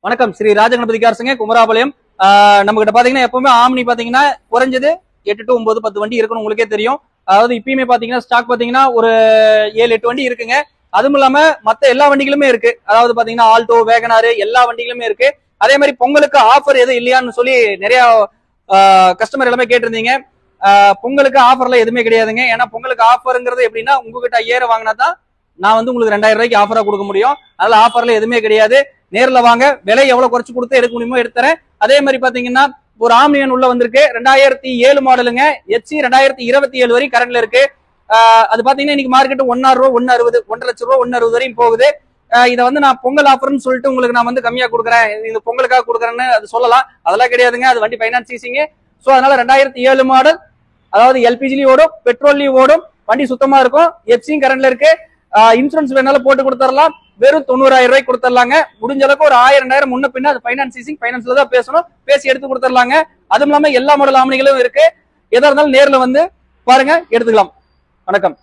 வணக்கம். ஸ்ரீ ராஜகணபதி கார்ஸுங்க, குமராபாளையம். நம்ம கிட்ட பாத்தீங்கன்னா எப்பவுமே ஆம்னி பாத்தீங்கன்னா குறைஞ்சது 8 to 9 10 வண்டி இருக்குன்னு உங்களுக்கே தெரியும். அதாவது இப்பயுமே பாத்தீங்கன்னா ஸ்டாக் பாத்தீங்கன்னா ஒரு 7-8 வண்டி இருக்குங்க. அதுவும் இல்லாம மத்த எல்லா வண்டிகளுமே இருக்கு. அதாவது பாத்தீங்கன்னா ஆல்டோ, வேகனாரு எல்லா வண்டிகளுமே இருக்கு. அதே மாதிரி பொங்கலுக்கு ஆஃபர் எதுவும் இல்லையான்னு சொல்லி நிறைய கஸ்டமர் எல்லாமே கேட்டிருந்தீங்க. பொங்கலுக்கு ஆஃபர்ல எதுவுமே கிடையாதுங்க. ஏன்னா பொங்கலுக்கு ஆஃபருங்கிறது எப்படின்னா உங்ககிட்ட 5000 வாங்கினா தான் நான் வந்து உங்களுக்கு 2000 ரூபாய்க்கு ஆஃபரா கொடுக்க முடியும். அதனால ஆஃபர்ல எதுவுமே கிடையாது. நேர்ல வாங்க, விலை எவ்வளவு குறைச்சு கொடுத்து எடுக்க முடியுமோ எடுத்துறேன். அதே மாதிரி பாத்தீங்கன்னா ஒரு ஆம்னியன் உள்ள வந்திருக்கு. 2007 மாடலுங்க. எச்சி 2027 வரை கரண்ட்ல இருக்கு. அது பாத்தீங்கன்னா இன்னைக்கு மார்க்கெட் 1.6 ரூபா, 1.60, 1.5 லட்சம் ரூபா, 1.60 வரையும் போகுது. இதை வந்து நான் பொங்கல் ஆஃபர்னு சொல்லிட்டு உங்களுக்கு நான் வந்து கம்மியா கொடுக்குறேன், இந்த பொங்கலுக்காக கொடுக்குறேன்னு அது சொல்லலாம். அதெல்லாம் கிடையாதுங்க. அது வண்டி ஃபைனான்ஸ் லீசிங். சோ அதனால 2007 மாடல், அதாவது எல்பிஜிலயும் ஓடும், பெட்ரோல்லயும் ஓடும், வண்டி சுத்தமா இருக்கும், எஃப்சியும் கரண்ட்ல இருக்கு. இன்சூரன்ஸ் வேணாலும் போட்டு கொடுத்துடலாம். வெறும் 90,000 ரூபாய்க்கு கொடுத்துடலாங்க. முடிஞ்ச அளவுக்கு ஒரு 1000 முன்ன பின்ன அது ஃபைனான்ஸ் லீசிங், ஃபைனான்ஸ்ல தான் பேசணும், பேசி எடுத்து கொடுத்துடலாங்க. அதுவும் இல்லாம எல்லா மாடல் ஆம்னிகளும் இருக்கு. எதா இருந்தாலும் நேர்ல வந்து பாருங்க, எடுத்துக்கலாம். வணக்கம்.